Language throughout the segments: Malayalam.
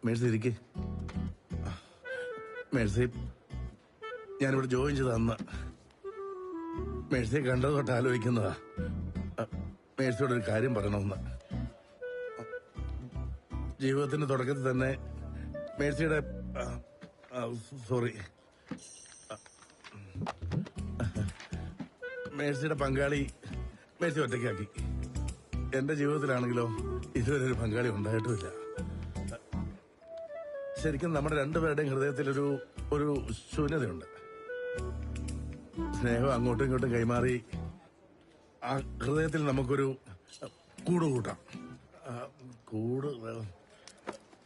മേഴ്സി ഇരിക്കെ. മേഴ്സി, ഞാനിവിടെ ജോയിൻ ചെയ്ത് അന്ന് മേഴ്സിയെ കണ്ടത് തൊട്ട് ആലോചിക്കുന്നതാ. മേഴ്സിയോട് ഒരു കാര്യം പറയണമെന്ന്. ജീവിതത്തിന്റെ തുടക്കത്തിൽ തന്നെ മേഴ്സിയുടെ സോറി മേഴ്സിയുടെ പങ്കാളി മേഴ്സി ഒറ്റയ്ക്കാക്കി. എന്റെ ജീവിതത്തിലാണെങ്കിലോ ഇതുവരെ ഒരു പങ്കാളി ഉണ്ടായിട്ടുമില്ല. ശരിക്കും നമ്മുടെ രണ്ടുപേരുടെയും ഹൃദയത്തിൽ ഒരു ശൂന്യതയുണ്ട്. സ്നേഹം അങ്ങോട്ടും ഇങ്ങോട്ടും കൈമാറി ആ ഹൃദയത്തിൽ നമുക്കൊരു കൂട് കൂട്ടാം.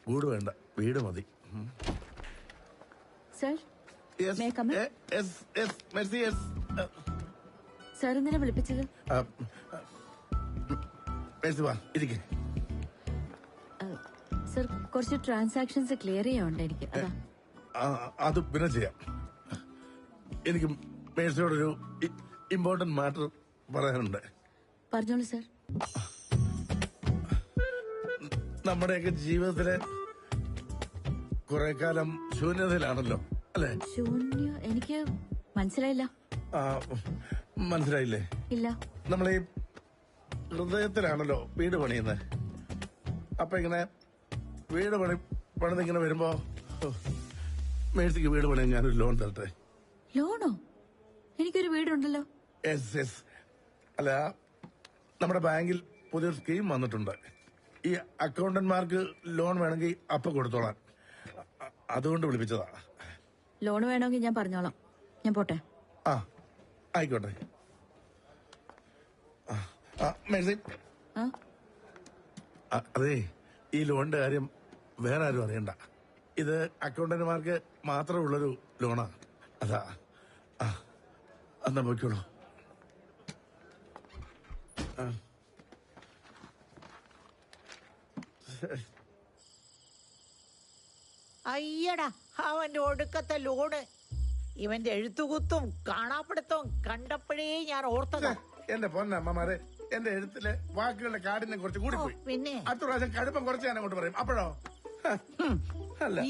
കൂട് വേണ്ട, വീട് മതി. സാർ എന്തിനാ വിളിപ്പിച്ചത്? സർ, കുറച്ച് ട്രാൻസാക്ഷൻസ് ക്ലിയർ ചെയ്യാനുണ്ട് എനിക്ക്. അത് പിന്നെ ചെയ്യാം. എനിക്ക് മേഴ്സിയോടൊരു ഇമ്പോർട്ടന്റ് മാറ്റർ പറയാനുണ്ട്. പറഞ്ഞോളൂ സർ. നമ്മുടെയൊക്കെ ജീവിതത്തിലെ കുറെ കാലം ശൂന്യതയിലാണല്ലോ, അല്ലെ? ശൂന്യ? എനിക്ക് മനസ്സിലായില്ല. മനസ്സിലായില്ലേ? ഇല്ല. നമ്മളീ ഹൃദയത്തിലാണല്ലോ വീട് പണിയുന്നത്. അപ്പൊ ഇങ്ങനെ വീട് പണിതിങ്ങനെ വരുമ്പോ മേഴ്സിക്ക് വീട് പണിയാൻ ഞാനൊരു ലോൺ തരട്ടെ. ലോണോ? എനിക്കൊരു വീടുണ്ടല്ലോ. അല്ല, നമ്മുടെ ബാങ്കിൽ പുതിയൊരു സ്കീം വന്നിട്ടുണ്ട്. ഈ അക്കൗണ്ടന്റ്മാർക്ക് ലോൺ വേണമെങ്കിൽ അപ്പൊ കൊടുത്തോളാം. അതുകൊണ്ട് വിളിപ്പിച്ചതാ. ലോൺ വേണമെങ്കിൽ ഞാൻ പറഞ്ഞോളാം. ഞാൻ പോട്ടെ. ആയിക്കോട്ടെ. മേഴ്സി, അതെ, ഈ ലോണിന്റെ കാര്യം വേറെ ആരും അറിയണ്ട. ഇത് അക്കൗണ്ടന്റ്മാർക്ക് മാത്രമുള്ളൊരു ലോണാ. അതാ. എന്നാ പോയിക്കോളൂ. അയ്യടാ, അവന്റെ ഒടുക്കത്തെ ലോണ്. ഇവന്റെ എഴുത്തുകുത്തും കാണാപ്പിടുത്തവും കണ്ടപ്പോഴേ ഞാൻ ഓർത്തതാ. എന്റെ പൊന്നമ്മമാരെ, എന്റെ എഴുത്തിലെ വാക്കുകളുടെ കാഠിന്യം കുറച്ച് കൂടിപ്പോയി. പിന്നെ അടുത്ത പ്രാവശ്യം കടുപ്പം കുറച്ച് ഞാൻ അങ്ങോട്ട് പറയും. അപ്പോഴോ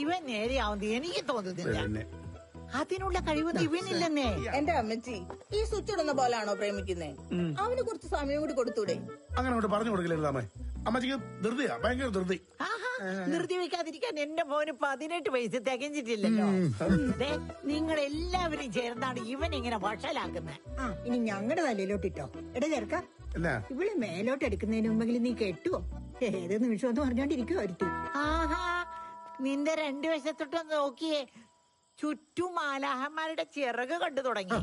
ഇവൻ നേരെയാവുന്നത് എനിക്ക് തോന്നുന്നില്ല. അതിനുള്ള കഴിവ് ഇവനില്ലെന്നേ. എന്റെ അമ്മച്ചി, ഈ സ്വിച്ച് ഇടുന്ന പോലാണോ പ്രേമിക്കുന്നേ? അവന് കുറച്ച് സമയം കൂടി കൊടുത്തൂടെ? അങ്ങനെ അങ്ങോട്ട് പറഞ്ഞു കൊടുക്കില്ല അമ്മ. അമ്മച്ചിക്ക് ധൃതിയാ, ഭയങ്കര ധൃതി. ധൃതി വെക്കാതിരിക്കാൻ എന്റെ മോന് 18 വയസ്സ് തികഞ്ഞിട്ടില്ലല്ലോ. നിങ്ങൾ എല്ലാവരും ചേർന്നാണ് ഇവൻ ഇങ്ങനെ വഷലാക്കുന്നത്. ഇനി ഞങ്ങളുടെ തലയിലോട്ടിട്ടോ. എടാ ചേർക്ക, ഇവള് മേലോട്ട് എടുക്കുന്നതിന് മുമ്പെങ്കിലും നീ കെട്ടുവോ? ഏത് നിമിഷം എന്ന് പറഞ്ഞോണ്ടിരിക്കുവോ ഒരുത്തി. ആഹാ, നിന്റെ 2 വശത്തോട്ടൊന്ന് നോക്കിയേ. ചുറ്റും മാലാഹന്മാരുടെ ചിറക് കണ്ടു തുടങ്ങി.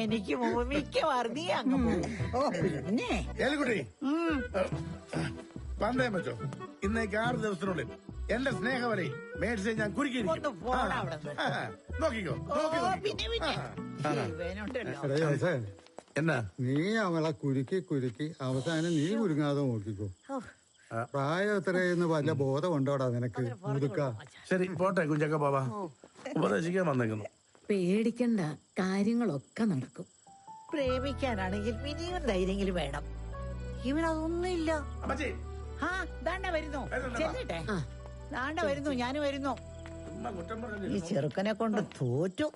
എനിക്ക് മിക്കവാറും നീ അങ്ങ് പോകും. ഓ പിന്നെ പന്തയം വെച്ചോ. ഇന്നേക്ക് 6 ദിവസത്തിനുള്ളിൽ എന്റെ സ്നേഹവരെ മേടിച്ച് ഞാൻ കുരുക്കിയിരിക്കും. നോക്കിക്കോ. എന്നാ നീ അവളെ കുരുക്കി അവസാനം നീ കുരുങ്ങാതെ നോക്കിക്കോ. പ്രായം എത്രയെന്ന് വല്ല ബോധം ഉണ്ടോടാ നിനക്ക്? ശരി, പോട്ടെ കുഞ്ചക്ക ബാബാ, ഉപദേശിക്കാൻ വന്നേക്കുന്നു. പേടിക്കണ്ട, കാര്യങ്ങളൊക്കെ നടക്കും. പ്രേമിക്കാനാണെങ്കിൽ മിനിമം ധൈര്യങ്കിലും വേണം. ഇവനതൊന്നുമില്ല. ദാണ്ട വരുന്നു. ചെല്ലട്ടെ. ദാണ്ട വരുന്നു, ഞാനും വരുന്നു. ഈ ചെറുക്കനെ കൊണ്ട് തോറ്റു.